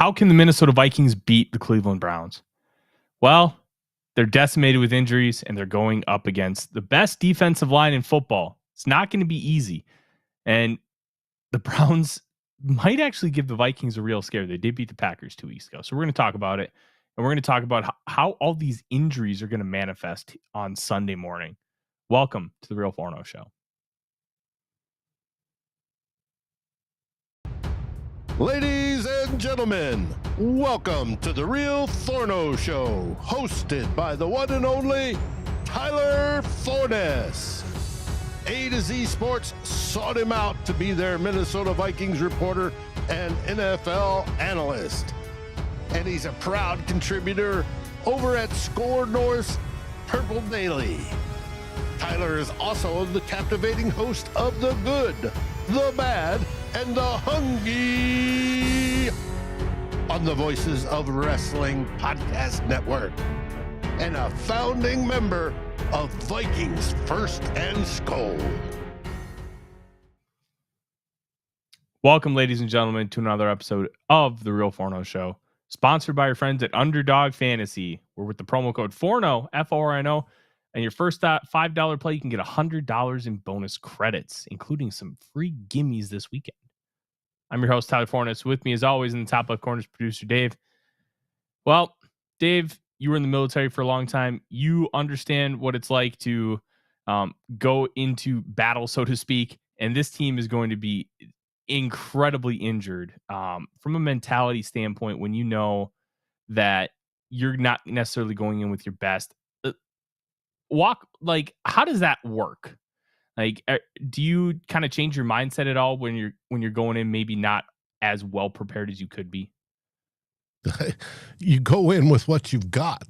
How can the Minnesota Vikings beat the Cleveland Browns? Well, they're decimated with injuries, and they're going up against the best defensive line in football. It's not going to be easy. And the Browns might actually give the Vikings a real scare. They did beat the Packers 2 weeks ago. So we're going to talk about it. And we're going to talk about how all these injuries are going to manifest on Sunday morning. Welcome to the Real Forno Show. Ladies and gentlemen, welcome to the Real Forno Show, hosted by the one and only Tyler Forness. A to Z Sports sought him out to be their Minnesota Vikings reporter and NFL analyst. And he's a proud contributor over at SKOL North's Purple Daily. Tyler is also the captivating host of The Good, The Bad, and The Hungry on the Voices of Wrestling Podcast Network, and a founding member of Vikings First and SKOL. Welcome, ladies and gentlemen, to another episode of the Real Forno Show, sponsored by our friends at Underdog Fantasy. We're with the promo code FORNO, F-O-R-N-O, and your first $5 play, you can get $100 in bonus credits, including some free gimmies this weekend. I'm your host, Tyler Forness. With me, as always, in the top left corner is producer Dave. Well, Dave, you were in the military for a long time. You understand what it's like to go into battle, so to speak, and this team is going to be incredibly injured from a mentality standpoint when you know that you're not necessarily going in with your best. How does that work? Like, do you kind of change your mindset at all when you're going in maybe not as well prepared as you could be? You go in with what you've got.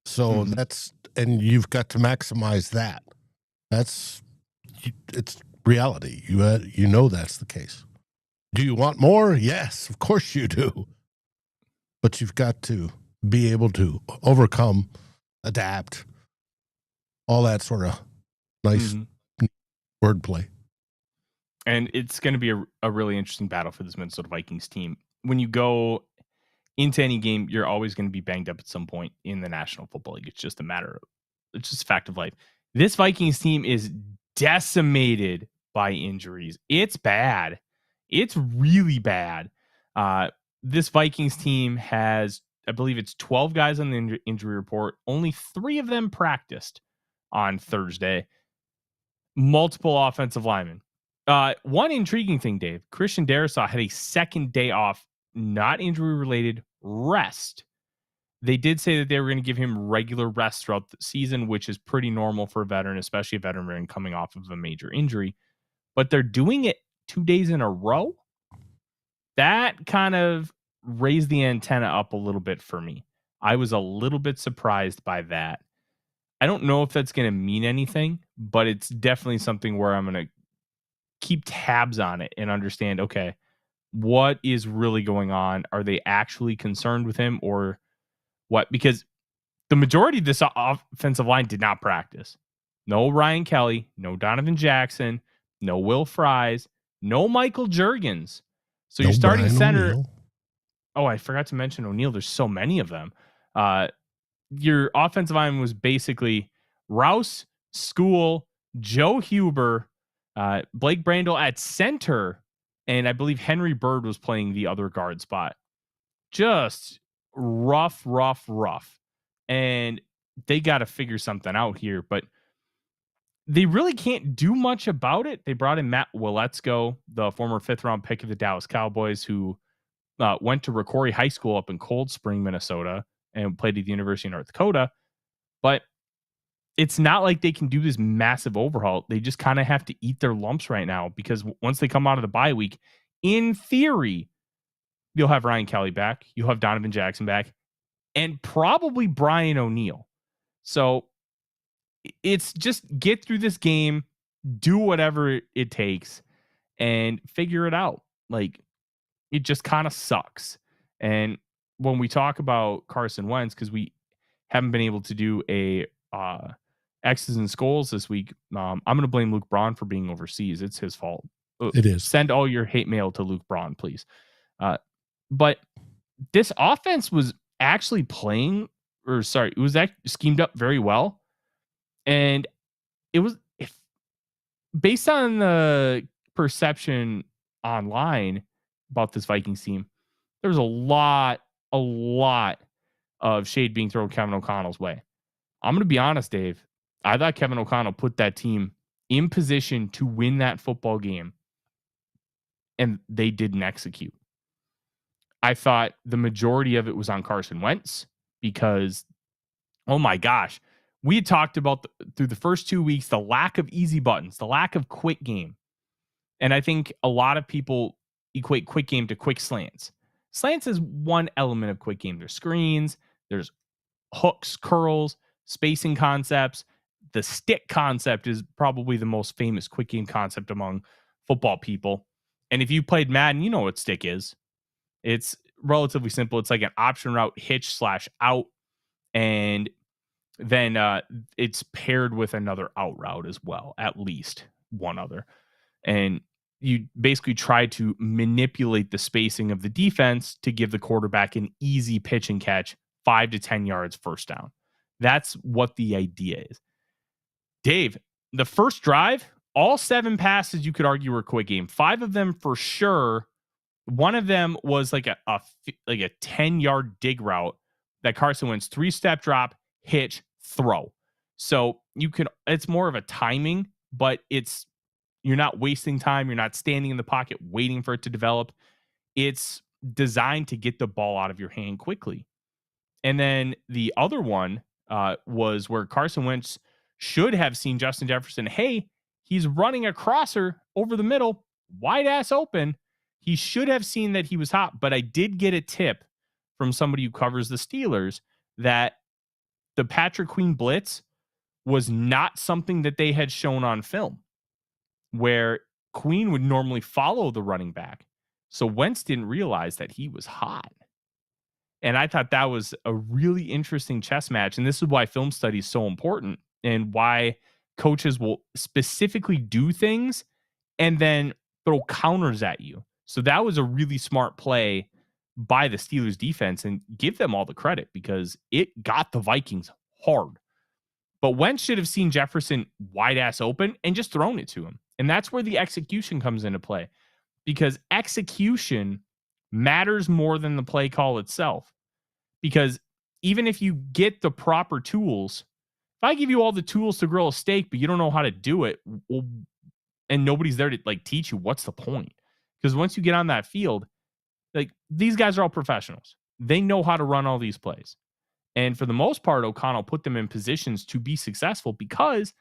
So and you've got to maximize that. It's reality. You know that's the case. Do you want more? Yes, of course you do. But you've got to be able to overcome, adapt, all that sort of nice wordplay. And it's going to be a really interesting battle for this Minnesota Vikings team. When you go into any game, you're always going to be banged up at some point in the National Football League. It's just it's just a fact of life. This Vikings team is decimated by injuries. It's bad. It's really bad. This Vikings team has, I believe it's 12 guys on the injury report. Only 3 of them practiced on Thursday. Multiple offensive linemen. One intriguing thing, Dave, Christian Darrisaw had a second day off, not injury related, rest. They did say that they were going to give him regular rest throughout the season, which is pretty normal for a veteran, especially a veteran coming off of a major injury. But they're doing it 2 days in a row. That kind of raised the antenna up a little bit for me. I was a little bit surprised by that. I don't know if that's going to mean anything, but it's definitely something where I'm going to keep tabs on it and understand, okay, what is really going on? Are they actually concerned with him or what? Because the majority of this offensive line did not practice. No Ryan Kelly, no Donovan Jackson, no Will Fries, no Michael Jurgens. So you're starting Brian center. O'Neill. Oh, I forgot to mention O'Neill. There's so many of them. Your offensive line was basically Rouse, SKOL, Joe Huber, Blake Brandel at center, and I believe Henry Bird was playing the other guard spot. Just rough. And they got to figure something out here, but they really can't do much about it. They brought in Matt Waletzko, the former 5th-round pick of the Dallas Cowboys, who went to Rocori High School up in Cold Spring, Minnesota, and played at the University of North Dakota. But it's not like they can do this massive overhaul. They just kind of have to eat their lumps right now, because once they come out of the bye week, in theory, you'll have Ryan Kelly back. You'll have Donovan Jackson back, and probably Brian O'Neill. So it's just get through this game, do whatever it takes, and figure it out. Like, it just kind of sucks. And when we talk about Carson Wentz, because we haven't been able to do a X's and SKOLs this week, I'm going to blame Luke Braun for being overseas. It's his fault. It is. Send all your hate mail to Luke Braun, please. But this offense was actually playing, it was schemed up very well. And it was, if based on the perception online about this Vikings team, there was a lot of shade being thrown Kevin O'Connell's way. I'm going to be honest, Dave. I thought Kevin O'Connell put that team in position to win that football game, and they didn't execute. I thought the majority of it was on Carson Wentz because, oh my gosh, we had talked about through the first 2 weeks, the lack of easy buttons, the lack of quick game. And I think a lot of people equate quick game to quick slants. Slants is one element of quick game. There's screens, there's hooks, curls, spacing concepts. The stick concept is probably the most famous quick game concept among football people. And if you played Madden, you know what stick is. It's relatively simple. It's like an option route hitch / out. And then it's paired with another out route as well, at least one other. And you basically try to manipulate the spacing of the defense to give the quarterback an easy pitch and catch, 5 to 10 yards first down. That's what the idea is. Dave, the first drive, all 7 passes you could argue were quick game. 5 of them for sure. One of them was like a 10-yard dig route that Carson Wentz 3-step drop, hitch, throw. So it's more of a timing, but you're not wasting time. You're not standing in the pocket waiting for it to develop. It's designed to get the ball out of your hand quickly. And then the other one was where Carson Wentz should have seen Justin Jefferson. Hey, he's running a crosser over the middle, wide ass open. He should have seen that he was hot, but I did get a tip from somebody who covers the Steelers that the Patrick Queen blitz was not something that they had shown on film, where Queen would normally follow the running back. So Wentz didn't realize that he was hot. And I thought that was a really interesting chess match. And this is why film study is so important and why coaches will specifically do things and then throw counters at you. So that was a really smart play by the Steelers defense, and give them all the credit because it got the Vikings hard. But Wentz should have seen Jefferson wide ass open and just thrown it to him. And that's where the execution comes into play, because execution matters more than the play call itself. Because even if you get the proper tools, if I give you all the tools to grill a steak, but you don't know how to do it, and nobody's there to teach you, what's the point? Because once you get on that field, these guys are all professionals. They know how to run all these plays. And for the most part, O'Connell put them in positions to be successful because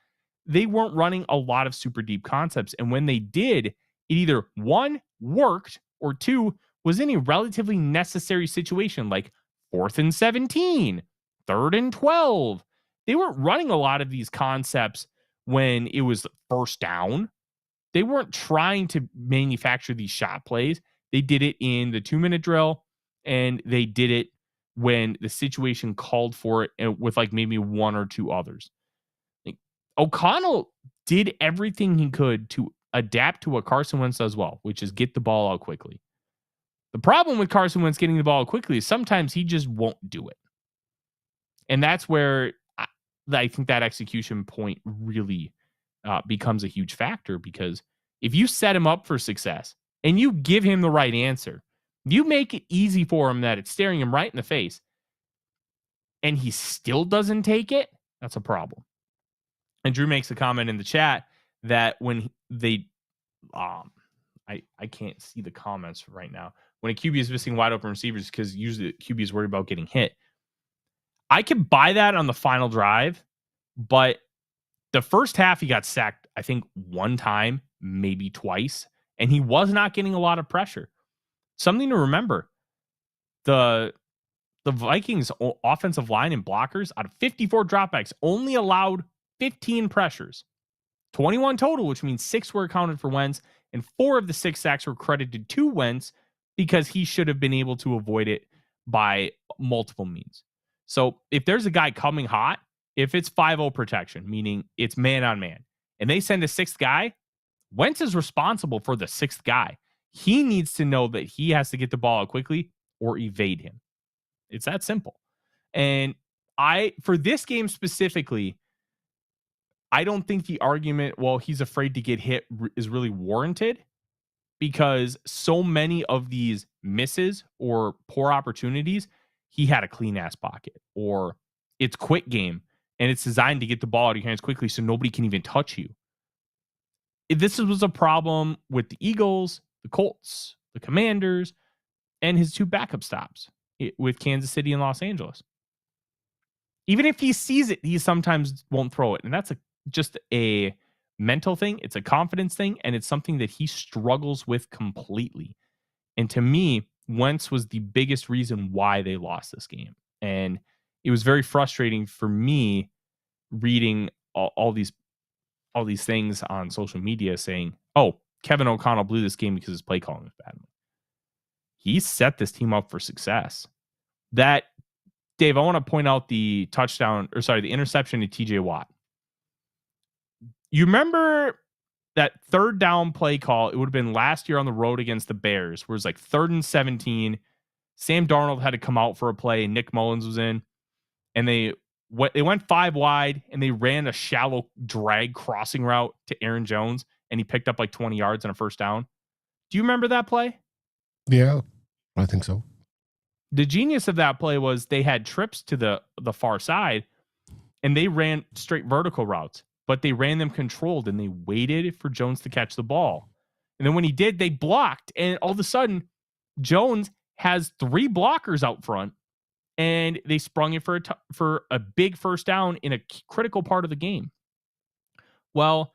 they weren't running a lot of super deep concepts. And when they did, it either 1, worked, or 2, was in a relatively necessary situation, like 4th and 17, 3rd and 12. They weren't running a lot of these concepts when it was first down. They weren't trying to manufacture these shot plays. They did it in the 2-minute drill, and they did it when the situation called for it, and with maybe 1 or 2 others. O'Connell did everything he could to adapt to what Carson Wentz does well, which is get the ball out quickly. The problem with Carson Wentz getting the ball out quickly is sometimes he just won't do it. And that's where I think that execution point really becomes a huge factor, because if you set him up for success and you give him the right answer, you make it easy for him that it's staring him right in the face, and he still doesn't take it, that's a problem. And Drew makes a comment in the chat that when they, I can't see the comments right now. When a QB is missing wide open receivers, because usually the QB is worried about getting hit. I can buy that on the final drive, but the first half he got sacked, I think 1 time, maybe twice, and he was not getting a lot of pressure. Something to remember, the Vikings offensive line and blockers, out of 54 dropbacks, only allowed 15 pressures, 21 total, which means 6 were accounted for Wentz, and 4 of the 6 sacks were credited to Wentz because he should have been able to avoid it by multiple means. So if there's a guy coming hot, if it's 5-0 protection, meaning it's man on man, and they send a 6th guy, Wentz is responsible for the 6th guy. He needs to know that he has to get the ball out quickly, or evade him. It's that simple. And for this game specifically, I don't think the argument, well, he's afraid to get hit is really warranted, because so many of these misses or poor opportunities, he had a clean ass pocket, or it's quick game and it's designed to get the ball out of your hands quickly so nobody can even touch you. This was a problem with the Eagles, the Colts, the Commanders, and his 2 backup stops with Kansas City and Los Angeles. Even if he sees it, he sometimes won't throw it. And that's just a mental thing. It's a confidence thing. And it's something that he struggles with completely. And to me, Wentz was the biggest reason why they lost this game. And it was very frustrating for me reading all these things on social media saying, oh, Kevin O'Connell blew this game because his play calling was bad. He set this team up for success. Dave, I want to point out the interception to TJ Watt. You remember that third down play call? It would have been last year on the road against the Bears, where it was like 3rd and 17. Sam Darnold had to come out for a play, and Nick Mullins was in. And they went 5 wide, and they ran a shallow drag crossing route to Aaron Jones, and he picked up like 20 yards on a first down. Do you remember that play? Yeah, I think so. The genius of that play was they had trips to the far side, and they ran straight vertical routes, but they ran them controlled, and they waited for Jones to catch the ball. And then when he did, they blocked, and all of a sudden, Jones has 3 blockers out front, and they sprung it for a big first down in a critical part of the game. Well,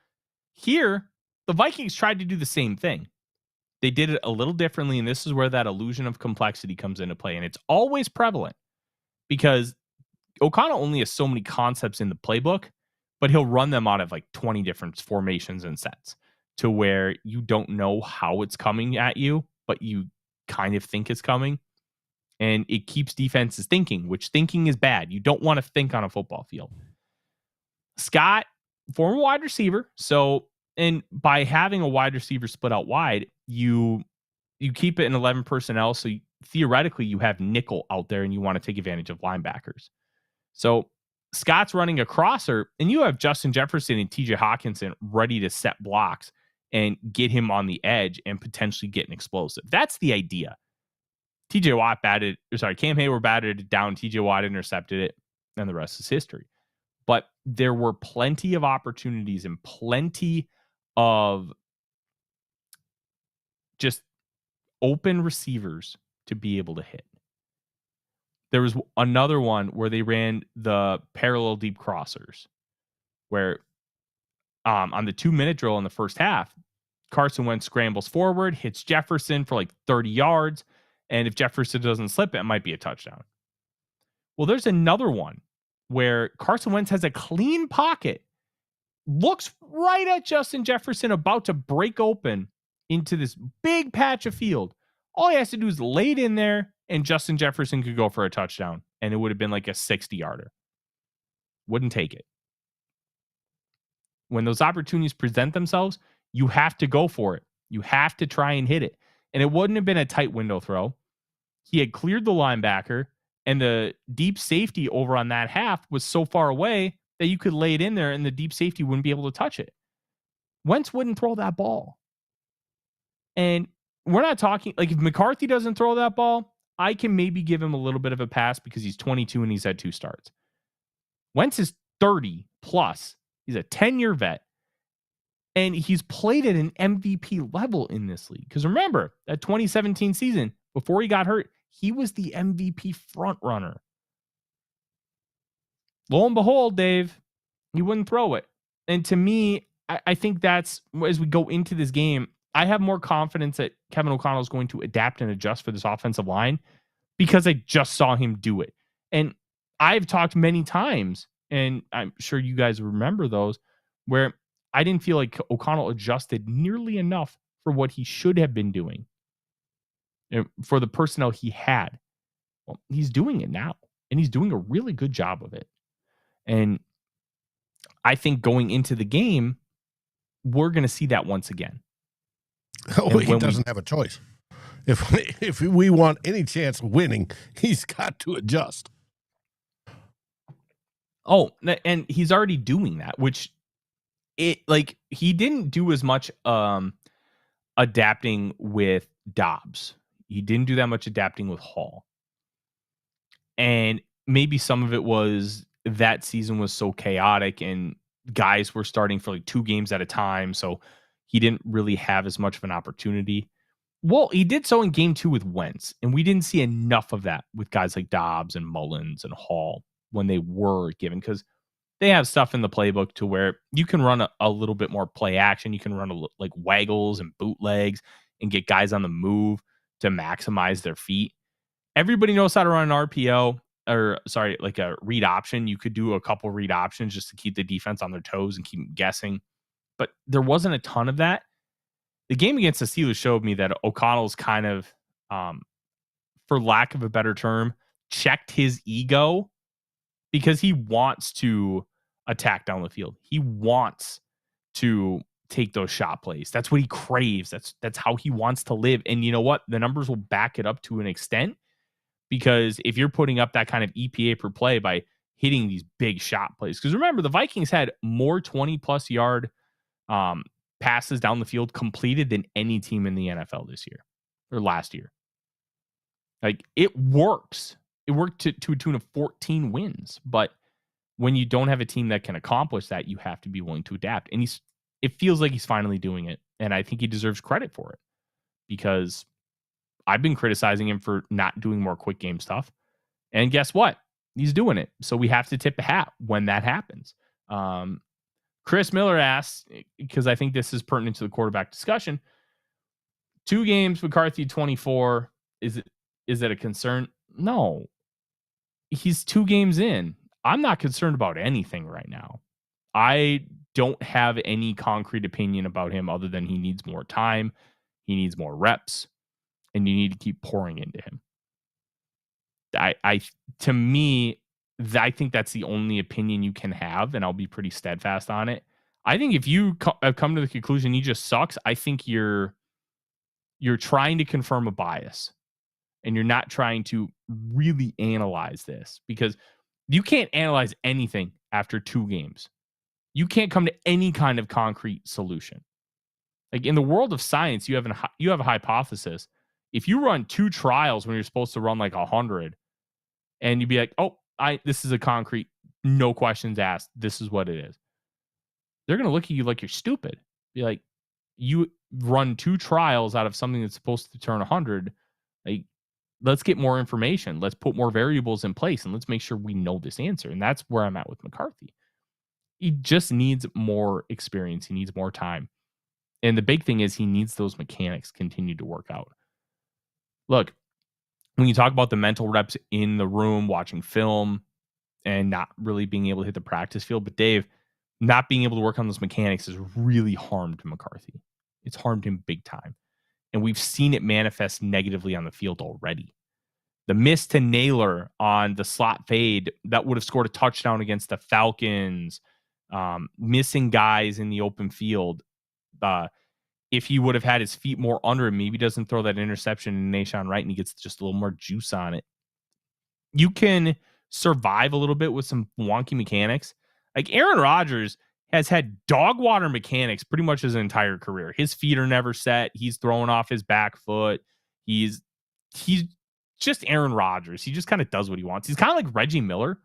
here, the Vikings tried to do the same thing. They did it a little differently, and this is where that illusion of complexity comes into play. And it's always prevalent because O'Connell only has so many concepts in the playbook, but he'll run them out of like 20 different formations and sets to where you don't know how it's coming at you, but you kind of think it's coming. And it keeps defenses thinking, which thinking is bad. You don't want to think on a football field. Scott, former wide receiver. And by having a wide receiver split out wide, you keep it in 11 personnel. So theoretically, you have nickel out there and you want to take advantage of linebackers. So Scott's running a crosser, and you have Justin Jefferson and TJ Hawkinson ready to set blocks and get him on the edge and potentially get an explosive. That's the idea. Cam Hayward batted it down. TJ Watt intercepted it, and the rest is history. But there were plenty of opportunities and plenty of just open receivers to be able to hit. There was another one where they ran the parallel deep crossers, where on the 2-minute drill in the first half, Carson Wentz scrambles forward, hits Jefferson for like 30 yards. And if Jefferson doesn't slip, it might be a touchdown. Well, there's another one where Carson Wentz has a clean pocket, looks right at Justin Jefferson about to break open into this big patch of field. All he has to do is lay it in there, and Justin Jefferson could go for a touchdown, and it would have been like a 60-yarder. Wouldn't take it. When those opportunities present themselves, you have to go for it. You have to try and hit it. And it wouldn't have been a tight window throw. He had cleared the linebacker, and the deep safety over on that half was so far away that you could lay it in there and the deep safety wouldn't be able to touch it. Wentz wouldn't throw that ball. And we're not talking, like, if McCarthy doesn't throw that ball, I can maybe give him a little bit of a pass because he's 22 and he's had 2 starts. Wentz is 30 plus. He's a 10-year vet. And he's played at an MVP level in this league. Because remember, that 2017 season, before he got hurt, he was the MVP front runner. Lo and behold, Dave, he wouldn't throw it. And to me, I think that's, as we go into this game, I have more confidence that Kevin O'Connell is going to adapt and adjust for this offensive line because I just saw him do it. And I've talked many times, and I'm sure you guys remember those, where I didn't feel like O'Connell adjusted nearly enough for what he should have been doing, for the personnel he had. Well, he's doing it now, and he's doing a really good job of it. And I think going into the game, we're going to see that once again. Oh, he doesn't have a choice. If we want any chance of winning, he's got to adjust. Oh, and he's already doing that, which he didn't do as much adapting with Dobbs. He didn't do that much adapting with Hall. And maybe some of it was that season was so chaotic and guys were starting for like 2 games at a time. So he didn't really have as much of an opportunity. Well, he did so in game 2 with Wentz, and we didn't see enough of that with guys like Dobbs and Mullins and Hall when they were given, because they have stuff in the playbook to where you can run a little bit more play action. You can run like waggles and bootlegs and get guys on the move to maximize their feet. Everybody knows how to run an RPO, or sorry, like a read option. You could do a couple read options just to keep the defense on their toes and keep them guessing. But there wasn't a ton of that. The game against the Steelers showed me that O'Connell's kind of, for lack of a better term, checked his ego, because he wants to attack down the field. He wants to take those shot plays. That's what he craves. That's how he wants to live. And you know what? The numbers will back it up to an extent, because if you're putting up that kind of EPA per play by hitting these big shot plays, because remember, the Vikings had more 20-plus yard passes down the field completed than any team in the NFL this year or last year. Like, it works. It worked to a tune of 14 wins. But when you don't have a team that can accomplish that, you have to be willing to adapt. And it feels like he's finally doing it. And I think he deserves credit for it, because I've been criticizing him for not doing more quick game stuff. And guess what? He's doing it. So we have to tip the hat when that happens. Chris Miller asks, because I think this is pertinent to the quarterback discussion, 2 games, McCarthy 24. Is it a concern? No. He's 2 games in. I'm not concerned about anything right now. I don't have any concrete opinion about him other than he needs more time. He needs more reps, and you need to keep pouring into him. To me, I think that's the only opinion you can have, and I'll be pretty steadfast on it. I think if you have come to the conclusion he just sucks, I think you're trying to confirm a bias, and you're not trying to really analyze this, because you can't analyze anything after 2 games. You can't come to any kind of concrete solution. Like, in the world of science, you have a hypothesis. If you run 2 trials when you're supposed to run like 100, and you'd be like, oh, this is a concrete, no questions asked, this is what it is, they're going to look at you like you're stupid. Be like, you run 2 trials out of something that's supposed to turn 100. Like, let's get more information. Let's put more variables in place, and let's make sure we know this answer. And that's where I'm at with McCarthy. He just needs more experience. He needs more time. And the big thing is he needs those mechanics continue to work out. Look, when you talk about the mental reps in the room, watching film, and not really being able to hit the practice field, but Dave, not being able to work on those mechanics has really harmed McCarthy. It's harmed him big time. And we've seen it manifest negatively on the field already. The miss to Naylor on the slot fade that would have scored a touchdown against the Falcons, missing guys in the open field. If he would have had his feet more under him, maybe he doesn't throw that interception in Nahshon Wright and he gets just a little more juice on it. You can survive a little bit with some wonky mechanics. Like, Aaron Rodgers has had dog water mechanics pretty much his entire career. His feet are never set. He's throwing off his back foot. He's just Aaron Rodgers. He just kind of does what he wants. He's kind of like Reggie Miller.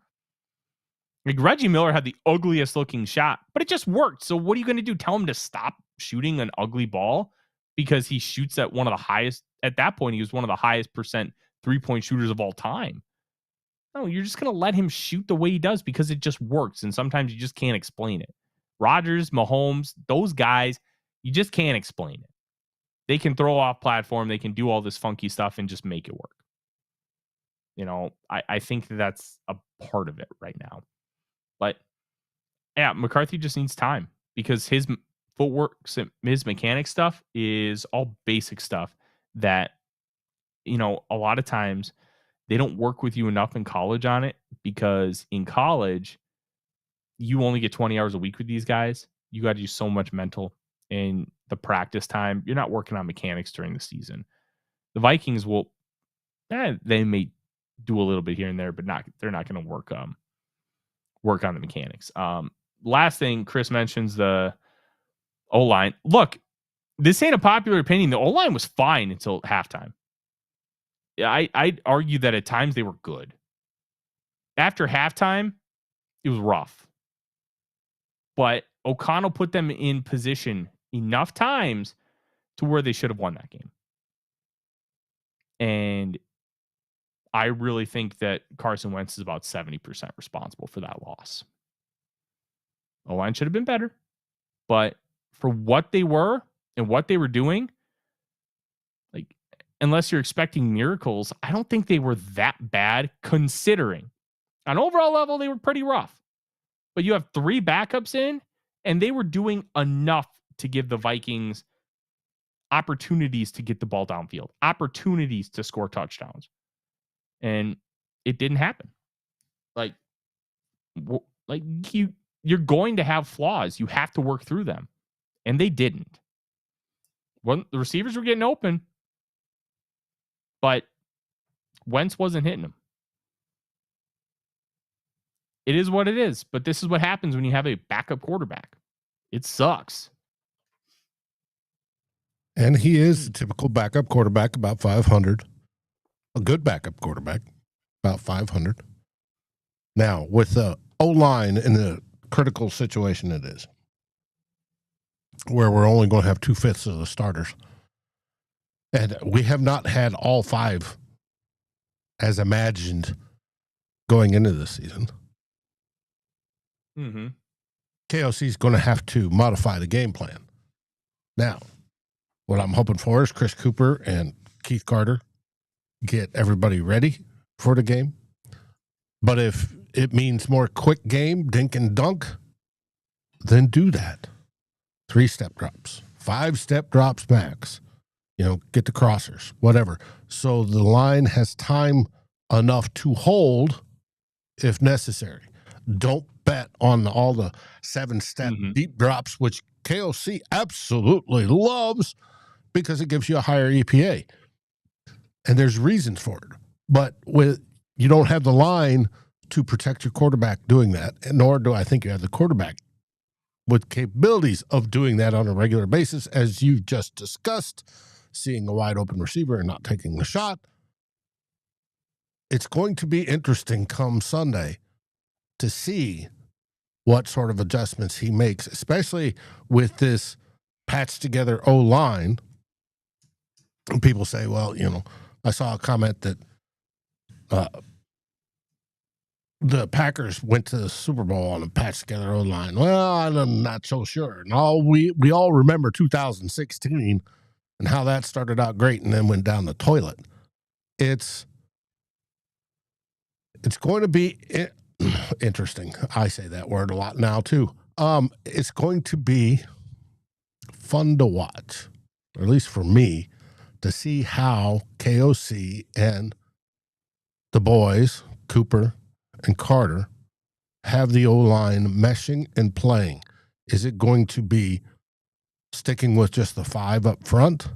Like, Reggie Miller had the ugliest looking shot, but it just worked. So what are you going to do? Tell him to stop shooting an ugly ball because he shoots at one of the highest, at that point, he was one of the highest percent 3-point shooters of all time. No, you're just going to let him shoot the way he does because it just works. And sometimes you just can't explain it. Rodgers, Mahomes, those guys, you just can't explain it. They can throw off platform. They can do all this funky stuff and just make it work. You know, I think that's a part of it right now. But yeah, McCarthy just needs time because his footwork, his mechanic stuff is all basic stuff that, you know, a lot of times they don't work with you enough in college on it, because in college, you only get 20 hours a week with these guys. You got to do so much mental in the practice time. You're not working on mechanics during the season. The Vikings will, they may do a little bit here and there, but they're not going to work on the mechanics. Last thing, Chris mentions the O-line. Look, this ain't a popular opinion. The O-line was fine until halftime. I'd argue that at times they were good. After halftime, it was rough. But O'Connell put them in position enough times to where they should have won that game. And I really think that Carson Wentz is about 70% responsible for that loss. O-line should have been better. But for what they were and what they were doing, like, unless you're expecting miracles, I don't think they were that bad considering. On overall level, they were pretty rough. But you have 3 backups in, and they were doing enough to give the Vikings opportunities to get the ball downfield, opportunities to score touchdowns. And it didn't happen. You're going to have flaws. You have to work through them. And they didn't. The receivers were getting open, but Wentz wasn't hitting them. It is what it is, but this is what happens when you have a backup quarterback. It sucks. And he is a typical backup quarterback, about 500. A good backup quarterback, about 500. Now, with the O-line in the critical situation it is, where we're only going to have 2/5 of the starters, and we have not had all 5 as imagined going into this season. Mm-hmm. KOC is going to have to modify the game plan. Now, what I'm hoping for is Chris Cooper and Keith Carter get everybody ready for the game. But if it means more quick game, dink and dunk, then do that. 3-step drops, 5-step drops max. Get the crossers, whatever. So the line has time enough to hold if necessary. Don't bet on all the 7-step deep drops, which KOC absolutely loves because it gives you a higher EPA. And there's reasons for it. But you don't have the line to protect your quarterback doing that, nor do I think you have the quarterback with capabilities of doing that on a regular basis, as you've just discussed, seeing a wide open receiver and not taking the shot. It's going to be interesting come Sunday to see what sort of adjustments he makes, especially with this patched together O-line. And people say, well, I saw a comment that the Packers went to the Super Bowl on a patched together O-line. Well, I'm not so sure. And we all remember 2016 and how that started out great and then went down the toilet. It's going to be interesting. I say that word a lot now too. It's going to be fun to watch, or at least for me, to see how KOC and the boys, Cooper and Carter, have the O-line meshing and playing. Is it going to be sticking with just the 5 up front?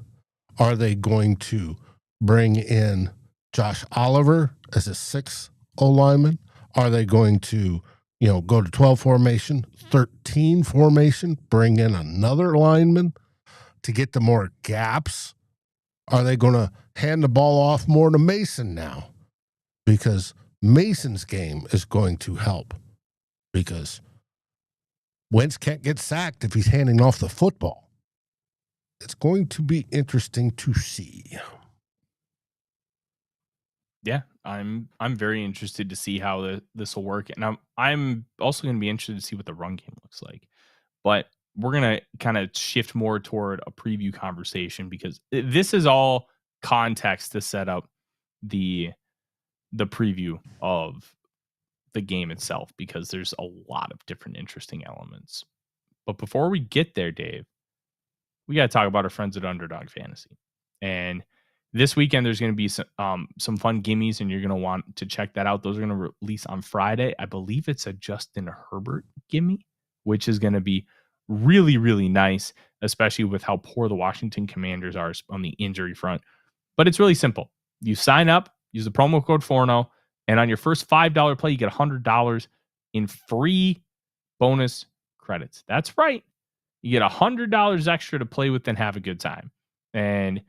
Are they going to bring in Josh Oliver as a 6th O-lineman? Are they going to, go to 12 formation, 13 formation, bring in another lineman to get the more gaps? Are they going to hand the ball off more to Mason now? Because Mason's game is going to help, because Wentz can't get sacked if he's handing off the football. It's going to be interesting to see. Yeah, I'm very interested to see how this will work, and I'm also going to be interested to see what the run game looks like. But we're going to kind of shift more toward a preview conversation, because this is all context to set up the preview of the game itself, because there's a lot of different interesting elements. But before we get there, Dave, we got to talk about our friends at Underdog Fantasy. And this weekend, there's going to be some fun gimmies, and you're going to want to check that out. Those are going to release on Friday. I believe it's a Justin Herbert gimme, which is going to be really, really nice, especially with how poor the Washington Commanders are on the injury front. But it's really simple. You sign up, use the promo code Forno, and on your first $5 play, you get $100 in free bonus credits. That's right. You get $100 extra to play with and have a good time. And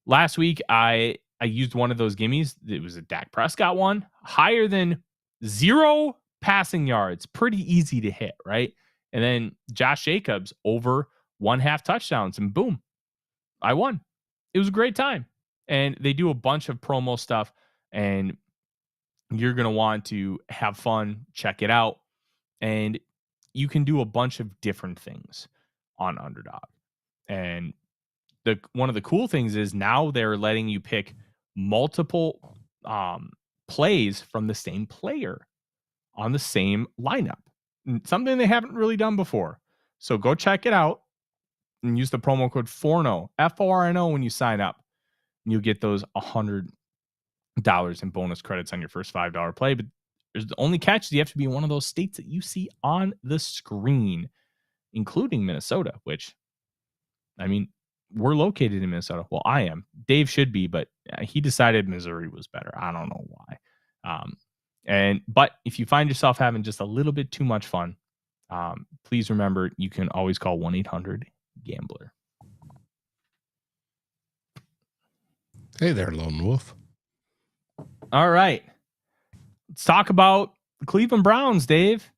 last week, I used one of those gimmies. It was a Dak Prescott one, higher than 0 passing yards. Pretty easy to hit, right? And then Josh Jacobs over 1/2 touchdowns, and boom, I won. It was a great time. And they do a bunch of promo stuff, and you're going to want to have fun, check it out. And you can do a bunch of different things on Underdog. And one of the cool things is now they're letting you pick multiple plays from the same player on the same lineup. Something they haven't really done before. So go check it out and use the promo code Forno, Forno, when you sign up. And you'll get those $100 in bonus credits on your first $5 play. But there's the only catch is you have to be in one of those states that you see on the screen, including Minnesota, which, I mean, we're located in Minnesota. Well, I am. Dave should be, but he decided Missouri was better. I don't know why. But if you find yourself having just a little bit too much fun, please remember you can always call 1-800-GAMBLER. Hey there, Lone Wolf. All right. Let's talk about the Cleveland Browns, Dave.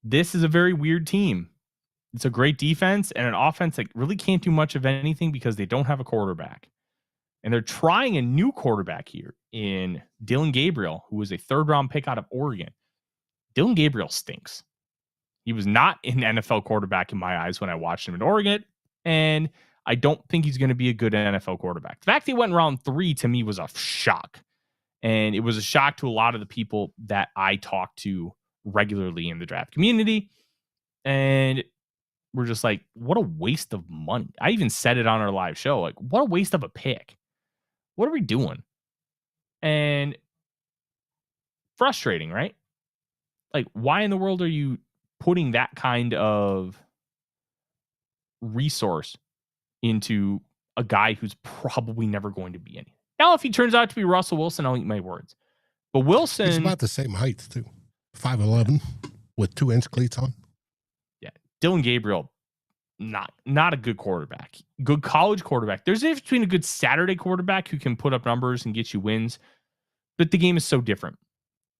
This is a very weird team. It's a great defense and an offense that really can't do much of anything because they don't have a quarterback. And they're trying a new quarterback here in Dillon Gabriel, who was a 3rd-round pick out of Oregon. Dillon Gabriel stinks. He was not an NFL quarterback in my eyes when I watched him in Oregon, and I don't think he's going to be a good NFL quarterback. The fact he went in round 3 to me was a shock. And it was a shock to a lot of the people that I talk to regularly in the draft community. And we're just like, what a waste of money. I even said it on our live show. Like, what a waste of a pick. What are we doing? And frustrating, right? Like, why in the world are you putting that kind of resource into a guy who's probably never going to be any? Now, if he turns out to be Russell Wilson, I'll eat my words. But Wilson... He's about the same height, too. 5'11", with 2-inch cleats on. Yeah. Dillon Gabriel, not a good quarterback. Good college quarterback. There's a difference between a good Saturday quarterback who can put up numbers and get you wins, but the game is so different.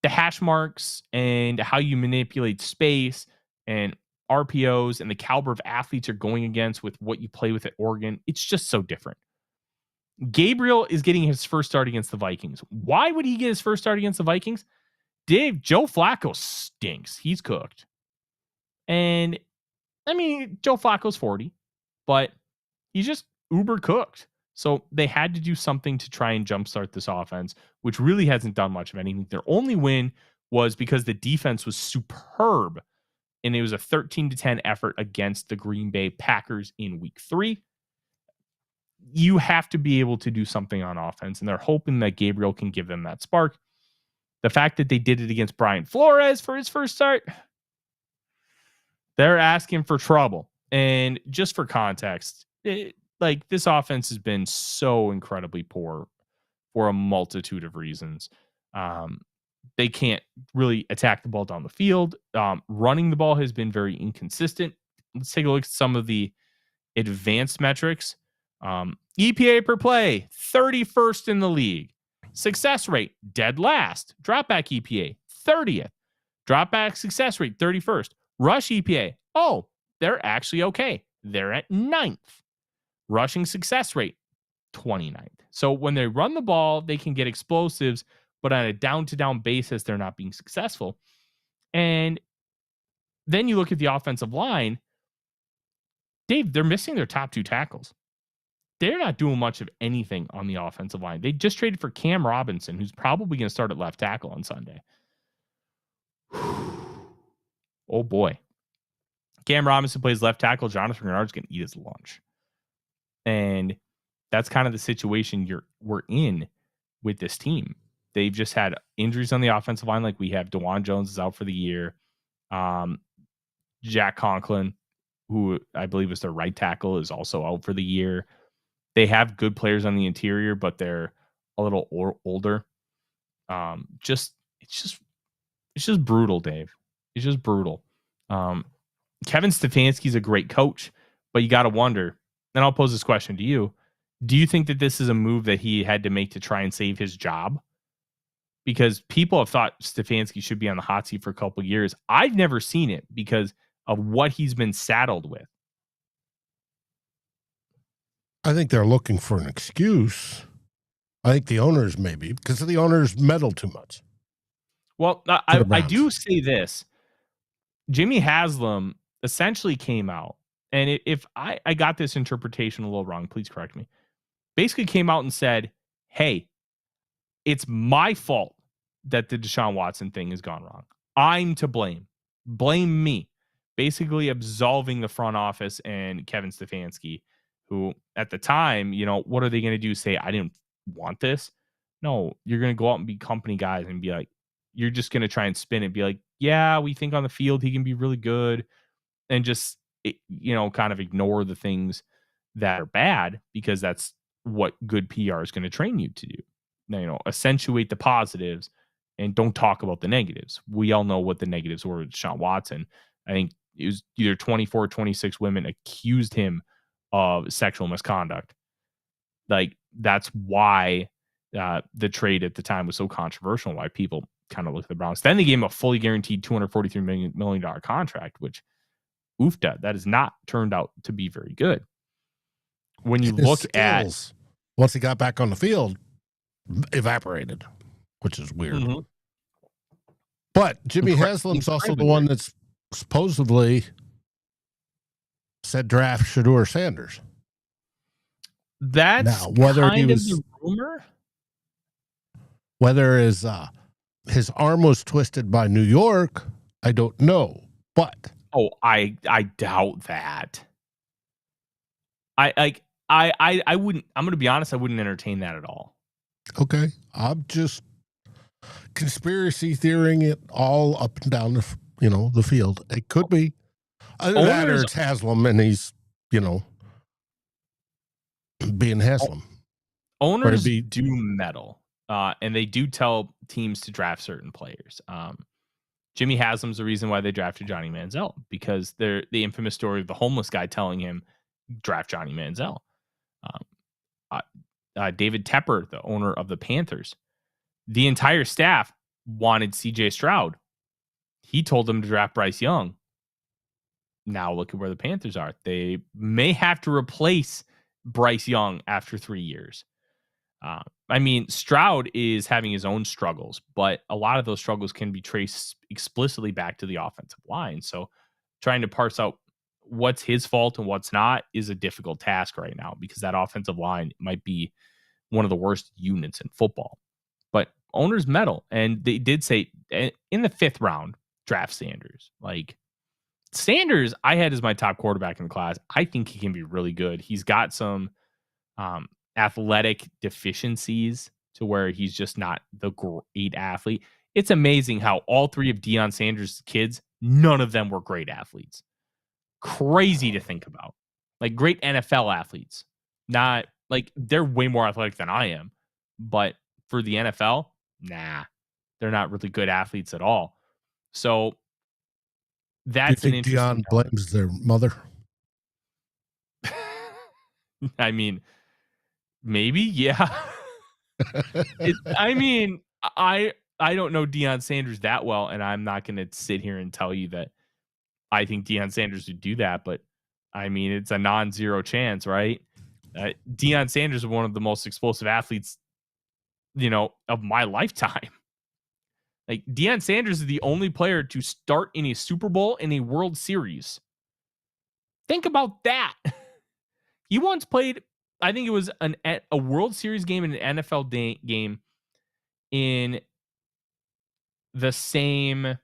The hash marks and how you manipulate space and RPOs and the caliber of athletes you're going against with what you play with at Oregon, it's just so different. Gabriel is getting his first start against the Vikings. Why would he get his first start against the Vikings? Dave, Joe Flacco stinks. He's cooked. And, I mean, Joe Flacco's 40, but he's just uber cooked. So they had to do something to try and jumpstart this offense, which really hasn't done much of anything. Their only win was because the defense was superb, and it was a 13-10 effort against the Green Bay Packers in week 3. You have to be able to do something on offense, and they're hoping that Gabriel can give them that spark. The fact that they did it against Brian Flores for his first start, they're asking for trouble. And just for context, this offense has been so incredibly poor for a multitude of reasons. They can't really attack the ball down the field. Running the ball has been very inconsistent. Let's take a look at some of the advanced metrics. EPA per play, 31st in the league. Success rate, dead last. Dropback EPA, 30th. Dropback success rate, 31st. Rush EPA, they're actually okay. They're at 9th. Rushing success rate, 29th. So when they run the ball, they can get explosives, but on a down-to-down basis, they're not being successful. And then you look at the offensive line. Dave, they're missing their top 2 tackles. They're not doing much of anything on the offensive line. They just traded for Cam Robinson, who's probably going to start at left tackle on Sunday. Oh, boy. Cam Robinson plays left tackle. Jonathan Grenard's going to eat his lunch. And that's kind of the situation we're in with this team. They've just had injuries on the offensive line. Like we have DeJuan Jones is out for the year. Jack Conklin, who I believe is their right tackle, is also out for the year. They have good players on the interior, but they're a little older. It's just brutal, Dave. It's just brutal. Kevin Stefanski's a great coach, but you got to wonder, and I'll pose this question to you. Do you think that this is a move that he had to make to try and save his job? Because people have thought Stefanski should be on the hot seat for a couple of years. I've never seen it because of what he's been saddled with. I think they're looking for an excuse. I think the owners maybe, because the owners meddle too much. Well, I do say this. Jimmy Haslam essentially came out, and if I got this interpretation a little wrong, please correct me. Basically came out and said, hey, it's my fault that the Deshaun Watson thing has gone wrong. I'm to blame. Blame me. Basically absolving the front office and Kevin Stefanski, who at the time, what are they going to do? Say, I didn't want this? No, you're going to go out and be company guys and be like, you're just going to try and spin it, be like, yeah, we think on the field he can be really good, and just, kind of ignore the things that are bad, because that's what good PR is going to train you to do. Now, accentuate the positives and don't talk about the negatives. We all know what the negatives were with Deshaun Watson. I think it was either 24 or 26 women accused him of sexual misconduct. Like, that's why the trade at the time was so controversial, why people kind of look at the Browns. Then they gave him a fully guaranteed $243 million contract, which, oofda, that has not turned out to be very good. When you look at, once he got back on the field, evaporated, which is weird. Mm-hmm. But Jimmy Haslam's also the one that's supposedly said draft Shedeur Sanders. That's now, whether he was the rumor, whether his arm was twisted by New York, I don't know. But I doubt that. I wouldn't. I'm going to be honest. I wouldn't entertain that at all. Okay, I'm just conspiracy theorying it all up and down the field. It could be. Either that or it's Haslam, and he's being Haslam. Owners do meddle, and they do tell teams to draft certain players. Jimmy Haslam's the reason why they drafted Johnny Manziel, because they're the infamous story of the homeless guy telling him draft Johnny Manziel. David Tepper, the owner of the Panthers, the entire staff wanted CJ Stroud. He told them to draft Bryce Young. Now look at where the Panthers are. They may have to replace Bryce Young after 3 years. Stroud is having his own struggles, but a lot of those struggles can be traced explicitly back to the offensive line. So trying to parse out what's his fault and what's not is a difficult task right now, because that offensive line might be one of the worst units in football. But owners meddle, and they did say in the 5th round, draft Sanders. Like, Sanders, I had as my top quarterback in the class. I think he can be really good. He's got some athletic deficiencies to where he's just not the great athlete. It's amazing how all 3 of Deion Sanders' kids, none of them were great athletes. Crazy to think about. Like, great NFL athletes. Not like, they're way more athletic than I am, but for the NFL, nah, they're not really good athletes at all. So that's an interesting. Deion blames their mother. Maybe, yeah. I don't know Deion Sanders that well, and I'm not going to sit here and tell you that I think Deion Sanders would do that, but it's a non-zero chance, right? Deion Sanders is one of the most explosive athletes, of my lifetime. Like, Deion Sanders is the only player to start in a Super Bowl and a World Series. Think about that. He once played, I think it was a World Series game and an NFL game in the same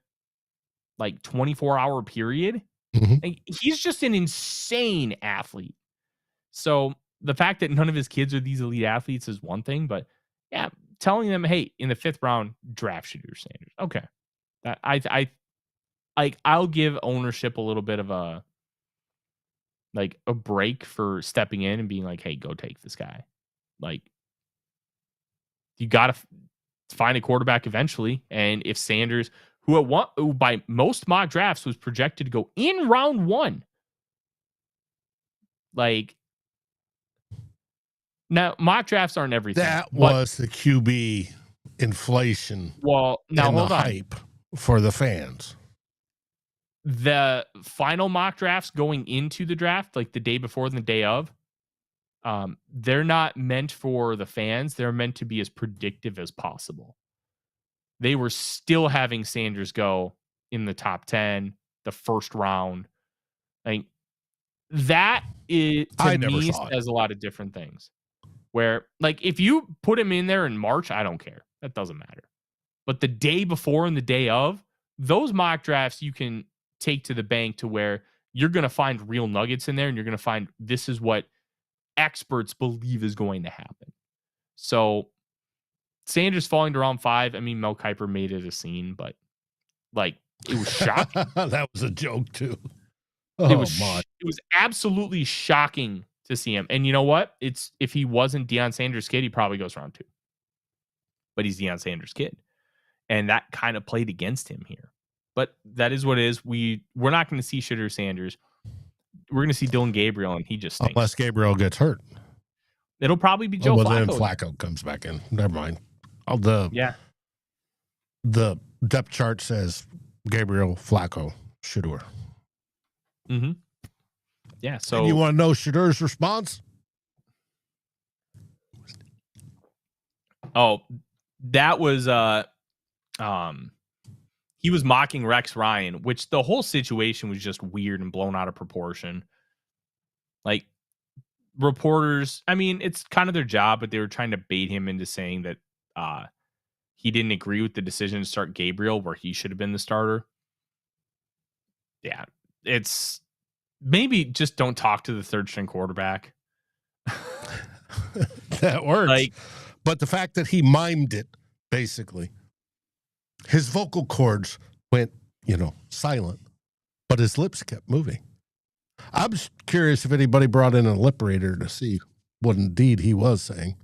24-hour period. Mm-hmm. Like, he's just an insane athlete. So the fact that none of his kids are these elite athletes is one thing, but yeah, telling them, hey, in the 5th round, draft Shedeur Sanders. Okay. That I'll give ownership a little bit of a like a break for stepping in and being like, hey, go take this guy. Like, you got to find a quarterback eventually. And if Sanders, who by most mock drafts was projected to go in round 1, like, now mock drafts aren't everything. That but, was the QB inflation well, now and the hold on. hype for the fans. The final mock drafts going into the draft, like the day before and the day of, they're not meant for the fans. They're meant to be as predictive as possible. They were still having Sanders go in the top 10, the first round. Like, that is, to me, says a lot of different things. Where, like, if you put him in there in March, I don't care. That doesn't matter. But the day before and the day of, those mock drafts you can take to the bank, to where you're going to find real nuggets in there, and you're going to find this is what experts believe is going to happen. So Sanders falling to round 5, I mean, Mel Kiper made it a scene, but, like, it was shocking. That was a joke too. It was absolutely shocking to see him. And you know what? If he wasn't Deion Sanders' kid, he probably goes round 2. But he's Deion Sanders' kid. And that kind of played against him here. But that is what it is. We're not going to see Shitter Sanders. We're going to see Dillon Gabriel, and he just stinks. Unless Gabriel gets hurt. It'll probably be Joe Flacco. Then Flacco comes back in. Never mind. Yeah. The depth chart says Gabriel, Flacco, Shedeur. Mm-hmm. Yeah. So, and you want to know Shedeur's response? Oh, that was he was mocking Rex Ryan, which the whole situation was just weird and blown out of proportion. Like, reporters, I mean, it's kind of their job, but they were trying to bait him into saying that he didn't agree with the decision to start Gabriel where he should have been the starter. Yeah, it's maybe just don't talk to the third string quarterback. That works. Like, but the fact that he mimed it, basically, his vocal cords went, silent, but his lips kept moving. I'm curious if anybody brought in a lip reader to see what indeed he was saying.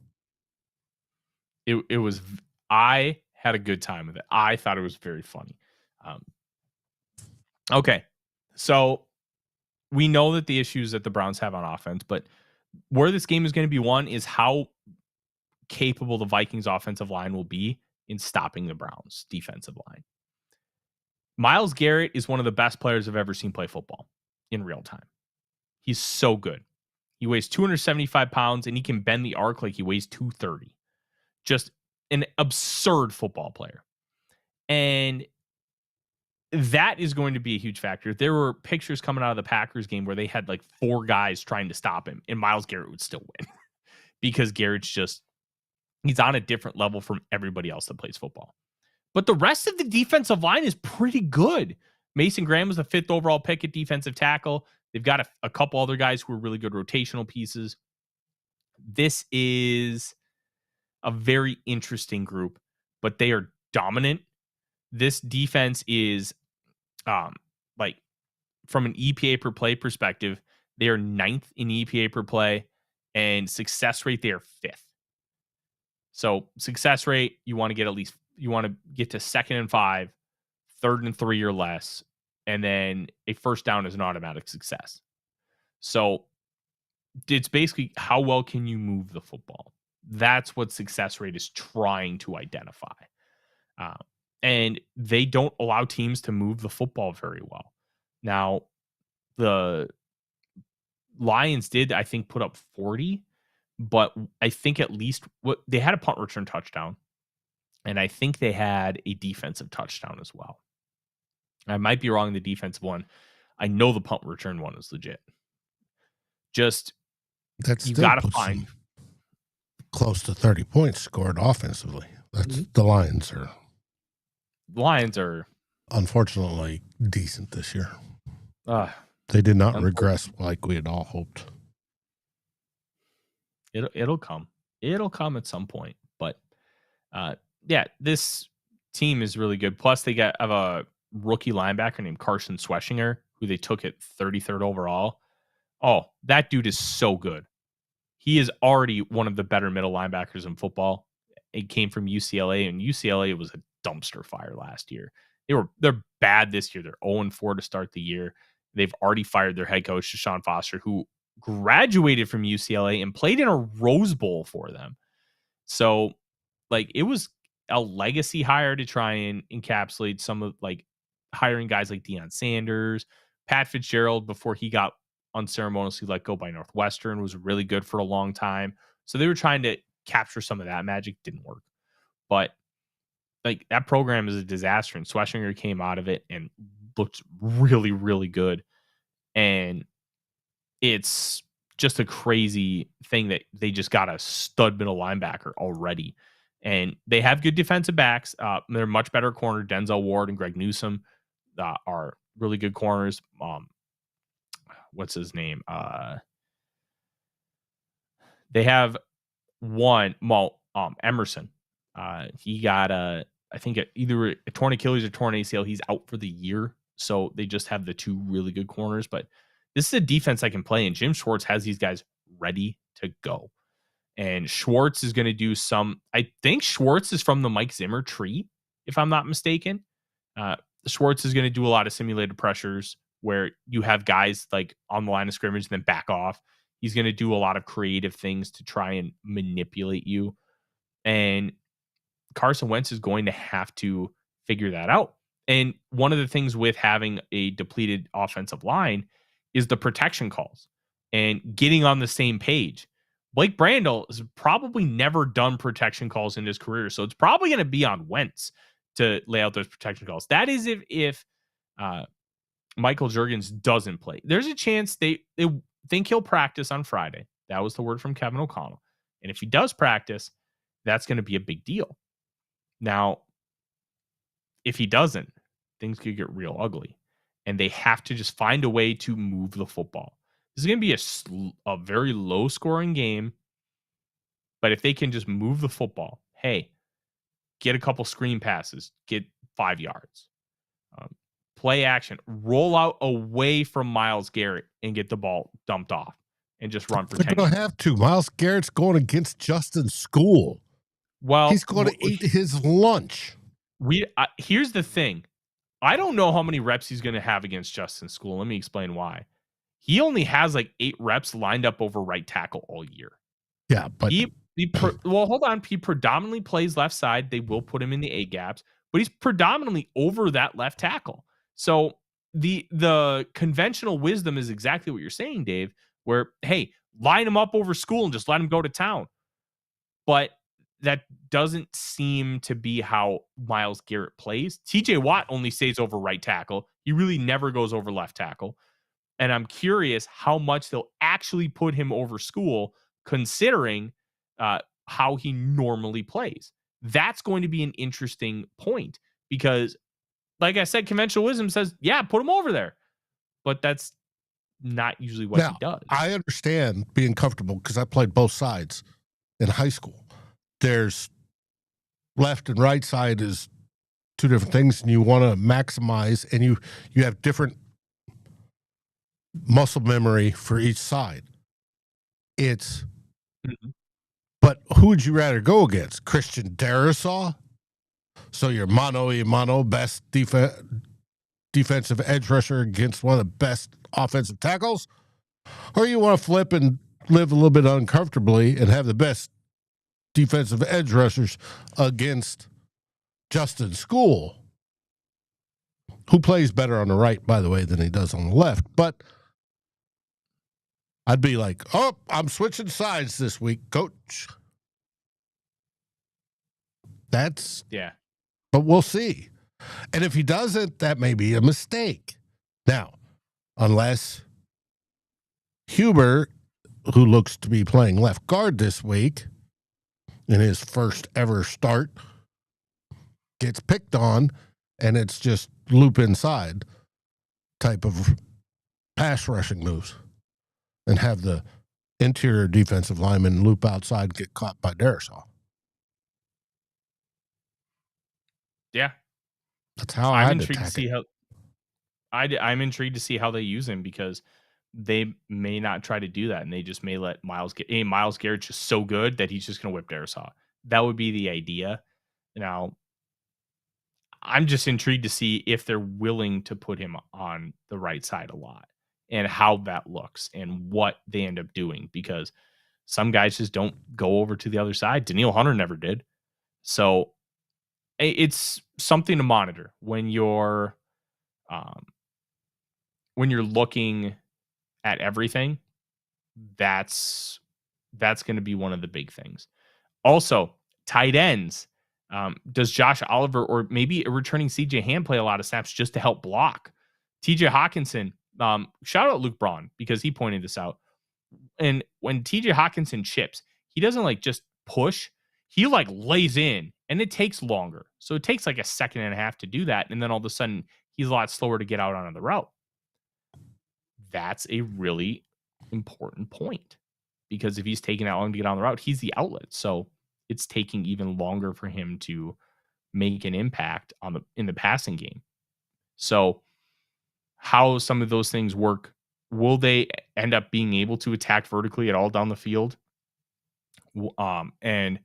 It was, I had a good time with it. I thought it was very funny. Okay. So we know that the issues that the Browns have on offense, but where this game is going to be won is how capable the Vikings offensive line will be in stopping the Browns defensive line. Myles Garrett is one of the best players I've ever seen play football in real time. He's so good. He weighs 275 pounds and he can bend the arc like he weighs 230. Just an absurd football player. And that is going to be a huge factor. There were pictures coming out of the Packers game where they had like 4 guys trying to stop him, and Myles Garrett would still win because Garrett's just, he's on a different level from everybody else that plays football. But the rest of the defensive line is pretty good. Mason Graham was the 5th overall pick at defensive tackle. They've got a couple other guys who are really good rotational pieces. This is a very interesting group, but they are dominant. This defense is, like, from an EPA per play perspective, they are 9th in EPA per play, and success rate, they are 5th. So success rate, you want to get to 2nd and 5, 3rd and 3 or less, and then a first down is an automatic success. So it's basically how well can you move the football. That's what success rate is trying to identify. And they don't allow teams to move the football very well. Now, the Lions did, I think, put up 40, but I think at least they had a punt return touchdown, and I think they had a defensive touchdown as well. I might be wrong in the defensive one. I know the punt return one is legit. Just, you got to find close to 30 points scored offensively. That's the Lions are unfortunately decent this year. They did not regress like we had all hoped. It'll come. It'll come at some point. But yeah, this team is really good. Plus, they have a rookie linebacker named Carson Schweschinger, who they took at 33rd overall. Oh, that dude is so good. He is already one of the better middle linebackers in football. It came from UCLA, and UCLA was a dumpster fire last year. They're bad this year. They're 0-4 to start the year. They've already fired their head coach, Deshaun Foster, who graduated from UCLA and played in a Rose Bowl for them. So, like, it was a legacy hire to try and encapsulate some of, like, hiring guys like Deion Sanders, Pat Fitzgerald before he got unceremoniously let go by Northwestern was really good for a long time. So they were trying to capture some of that magic. Didn't work. But like that program is a disaster. And Schwessinger came out of it and looked really, really good. And it's just a crazy thing that they just got a stud middle linebacker already. And they have good defensive backs. They're much better corner. Denzel Ward and Greg Newsome are really good corners. What's his name? They have one Emerson. He got I think either a torn Achilles or torn ACL. He's out for the year, so they just have the two really good corners. But this is a defense that can play, and Jim Schwartz has these guys ready to go. And Schwartz is going to do some. I think Schwartz is from the Mike Zimmer tree, if I'm not mistaken. Schwartz is going to do a lot of simulated pressures where you have guys like on the line of scrimmage and then back off. He's going to do a lot of creative things to try and manipulate you. And Carson Wentz is going to have to figure that out. And one of the things with having a depleted offensive line is the protection calls and getting on the same page. Blake Brandel has probably never done protection calls in his career, so it's probably going to be on Wentz to lay out those protection calls. That is if Michael Jurgens doesn't play. There's a chance they think he'll practice on Friday. That was the word from Kevin O'Connell. And if he does practice, that's going to be a big deal. Now, if he doesn't, things could get real ugly. And they have to just find a way to move the football. This is going to be a very low-scoring game. But if they can just move the football, hey, get a couple screen passes, get 5 yards. Play action, roll out away from Myles Garrett and get the ball dumped off and just run for 10 yards. They're going to have to. Myles Garrett's going against Justin SKOL. Well, he's going to eat his lunch. Here's the thing. I don't know how many reps he's going to have against Justin SKOL. Let me explain why. He only has like 8 reps lined up over right tackle all year. Yeah, but well, hold on. He predominantly plays left side. They will put him in the A gaps, but he's predominantly over that left tackle. So the conventional wisdom is exactly what you're saying, Dave, where, hey, line him up over SKOL and just let him go to town. But that doesn't seem to be how Myles Garrett plays. TJ Watt only stays over right tackle. He really never goes over left tackle. And I'm curious how much they'll actually put him over SKOL, considering how he normally plays. That's going to be an interesting point because, like I said, conventional wisdom says, yeah, put him over there. But that's not usually what he does. I understand being comfortable because I played both sides in high school. There's left and right side is two different things, and you want to maximize, and you have different muscle memory for each side. But who would you rather go against? Christian Darrisaw? So your mano a mano, best defensive edge rusher against one of the best offensive tackles? Or you want to flip and live a little bit uncomfortably and have the best defensive edge rushers against Justin SKOL, who plays better on the right, by the way, than he does on the left. But I'd be like, oh, I'm switching sides this week, coach. Yeah. But we'll see. And if he doesn't, that may be a mistake. Now, unless Huber, who looks to be playing left guard this week in his first ever start, gets picked on, and it's just loop inside type of pass rushing moves, and have the interior defensive lineman loop outside, get caught by Darrisaw. Yeah, that's how I'm intrigued to see how. I'm intrigued to see how they use him because they may not try to do that, and they just may let Myles get. Myles Garrett's just so good that he's just going to whip Darrisaw. That would be the idea. Now, I'm just intrigued to see if they're willing to put him on the right side a lot and how that looks and what they end up doing, because some guys just don't go over to the other side. Danielle Hunter never did. So it's something to monitor when you're looking at everything. That's going to be one of the big things. Also, tight ends. Does Josh Oliver or maybe a returning CJ Ham play a lot of snaps just to help block? TJ Hawkinson, shout out Luke Braun because he pointed this out. And when TJ Hawkinson chips, he doesn't like just push. He like lays in, and it takes longer. So it takes like a second and a half to do that. And then all of a sudden, he's a lot slower to get out onto the route. That's a really important point, because if he's taking that long to get on the route, he's the outlet. So it's taking even longer for him to make an impact in the passing game. So how some of those things work, will they end up being able to attack vertically at all down the field? And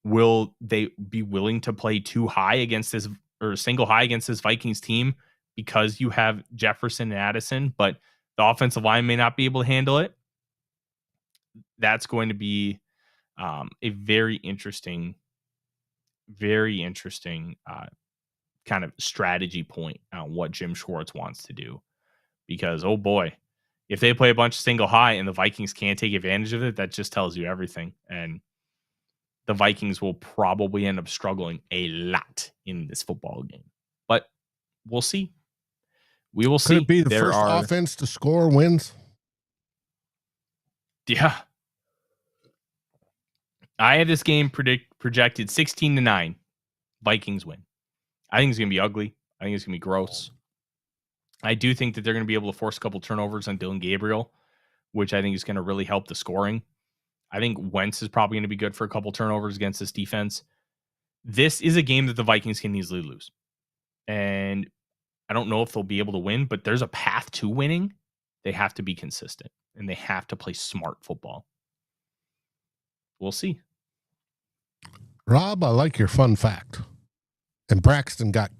will they be willing to play too high against this, or single high against this Vikings team, because you have Jefferson and Addison, but the offensive line may not be able to handle it? That's going to be a very interesting kind of strategy point on what Jim Schwartz wants to do. Because, oh boy, if they play a bunch of single high and the Vikings can't take advantage of it, that just tells you everything. And the Vikings will probably end up struggling a lot in this football game. But we'll see. We will see. Could it be the first offense to score wins? Yeah. I had this game projected 16-9. Vikings win. I think it's going to be ugly. I think it's going to be gross. I do think that they're going to be able to force a couple turnovers on Dillon Gabriel, which I think is going to really help the scoring. I think Wentz is probably going to be good for a couple turnovers against this defense. This is a game that the Vikings can easily lose. And I don't know if they'll be able to win, but there's a path to winning. They have to be consistent, and they have to play smart football. We'll see. Rob, I like your fun fact. And Braxton got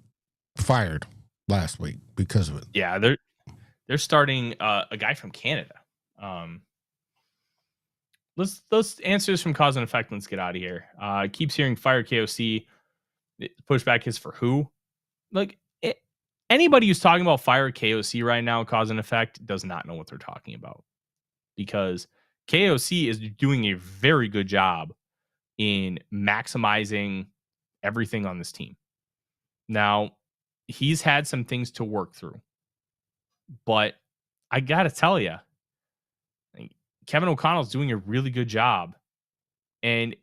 fired last week because of it. Yeah, they're starting a guy from Canada. Let's answer this from cause and effect. Let's get out of here. Keeps hearing fire KOC. Pushback is for who? Like anybody who's talking about fire KOC right now, cause and effect, does not know what they're talking about, because KOC is doing a very good job in maximizing everything on this team. Now, he's had some things to work through, but I got to tell you, Kevin O'Connell's doing a really good job. And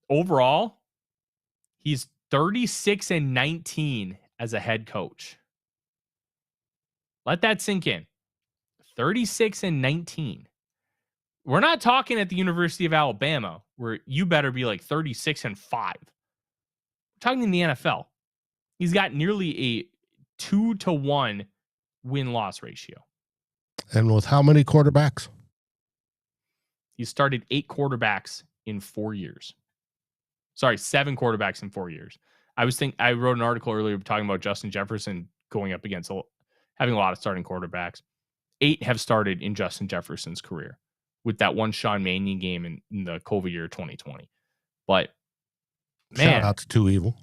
overall, he's 36-19 as a head coach. Let that sink in. 36-19. We're not talking at the University of Alabama, where you better be like 36-5. We're talking in the NFL. He's got nearly a 2-to-1 win-loss ratio. And with how many quarterbacks? He started 8 quarterbacks in 4 years. Sorry, 7 quarterbacks in 4 years. I wrote an article earlier talking about Justin Jefferson going up against having a lot of starting quarterbacks. 8 have started in Justin Jefferson's career, with that one Sean Mannion game in the COVID year 2020. But man, shout out to Too Evil.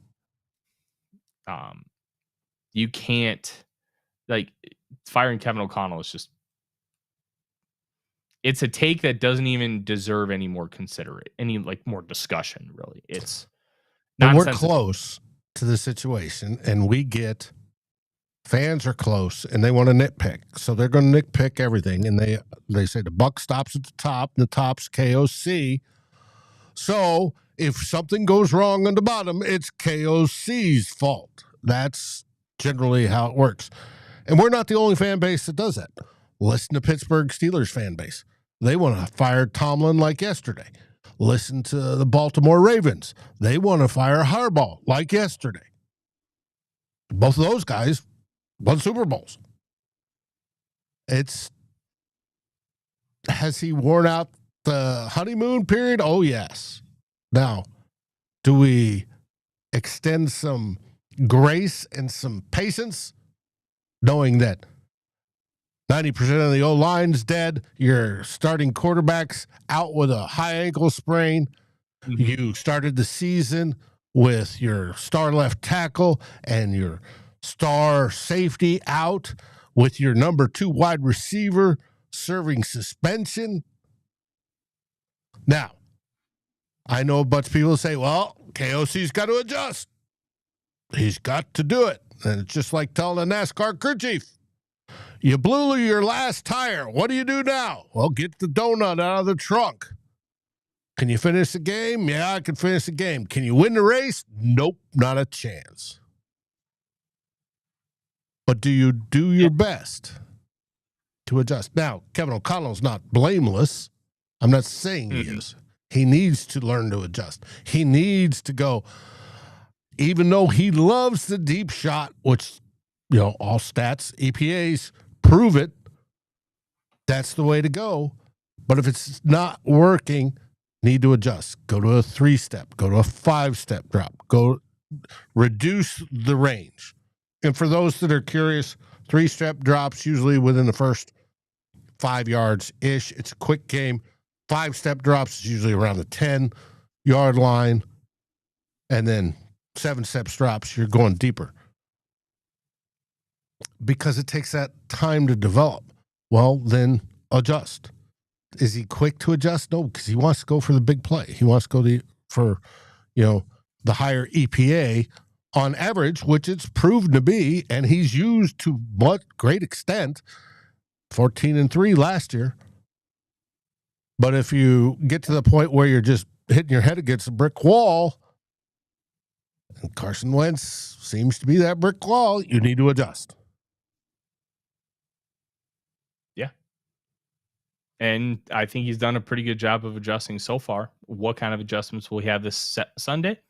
You can't, like, firing Kevin O'Connell is just, it's a take that doesn't even deserve any more more discussion, really. It's and we're close to the situation, and we get fans are close and they want to nitpick. So they're going to nitpick everything. And they say the buck stops at the top, and the top's KOC. So if something goes wrong on the bottom, it's KOC's fault. That's generally how it works. And we're not the only fan base that does that. Listen to Pittsburgh Steelers fan base. They want to fire Tomlin like yesterday. Listen to the Baltimore Ravens. They want to fire Harbaugh like yesterday. Both of those guys won Super Bowls. It's Has he worn out the honeymoon period? Oh, yes. Now, do we extend some grace and some patience, knowing that 90% of the O-line's dead, your starting quarterback's out with a high ankle sprain, you started the season with your star left tackle and your star safety out, with your number 2 wide receiver serving suspension. Now, I know a bunch of people say, well, KOC's got to adjust. He's got to do it. And it's just like telling a NASCAR crew chief, you blew your last tire. What do you do now? Well, get the donut out of the trunk. Can you finish the game? Yeah, I can finish the game. Can you win the race? Nope, not a chance. But do you do your best to adjust? Now, Kevin O'Connell's not blameless. I'm not saying he is. He needs to learn to adjust. He needs to go, even though he loves the deep shot, which, you know, all stats, EPAs prove it, that's the way to go. But if it's not working, need to adjust. Go to a 3-step, go to a 5-step drop, go reduce the range. And for those that are curious, 3-step drops usually within the first 5 yards-ish. It's a quick game. 5-step drops is usually around the 10-yard line. And then 7-step drops, you're going deeper. Because it takes that time to develop. Well, then adjust. Is he quick to adjust? No, because he wants to go for the big play. He wants to go for, you know, the higher EPA on average, which it's proven to be, and he's used to what great extent, 14-3 last year. But if you get to the point where you're just hitting your head against a brick wall, and Carson Wentz seems to be that brick wall, you need to adjust. Yeah. And I think he's done a pretty good job of adjusting so far. What kind of adjustments will he have this Sunday?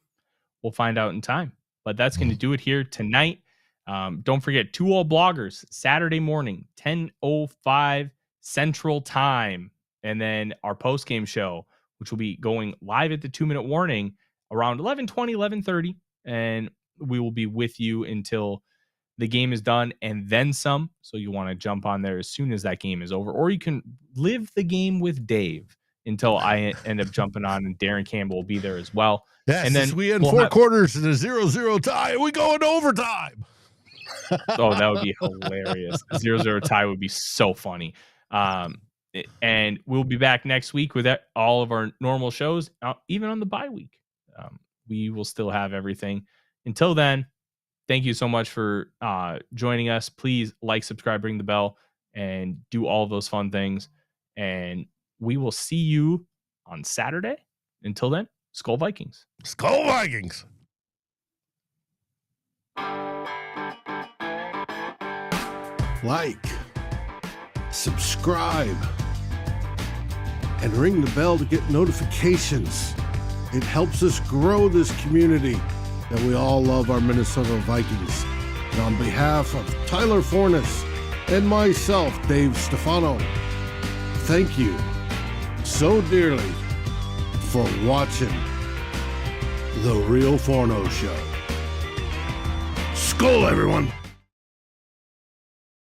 We'll find out in time. But that's going to do it here tonight. Don't forget, 2 All Bloggers, Saturday morning, 10:05 Central Time. And then our post-game show, which will be going live at the 2-minute warning around 11:20, 11:30. And we will be with you until the game is done and then some. So you want to jump on there as soon as that game is over. Or you can live the game with Dave until I end up jumping on, and Darren Campbell will be there as well. Yes, and then we end 4 quarters in a 0-0 tie. We go into overtime. Oh, that would be hilarious. 0-0 tie would be so funny. And we'll be back next week with all of our normal shows, even on the bye week. We will still have everything. Until then, thank you so much for joining us. Please like, subscribe, ring the bell, and do all those fun things. And we will see you on Saturday. Until then, SKOL Vikings. SKOL Vikings. Like, subscribe, and ring the bell to get notifications. It helps us grow this community that we all love, our Minnesota Vikings. And on behalf of Tyler Forness and myself, Dave Stefano, thank you so dearly for watching The Real Forno Show. SKOL, everyone.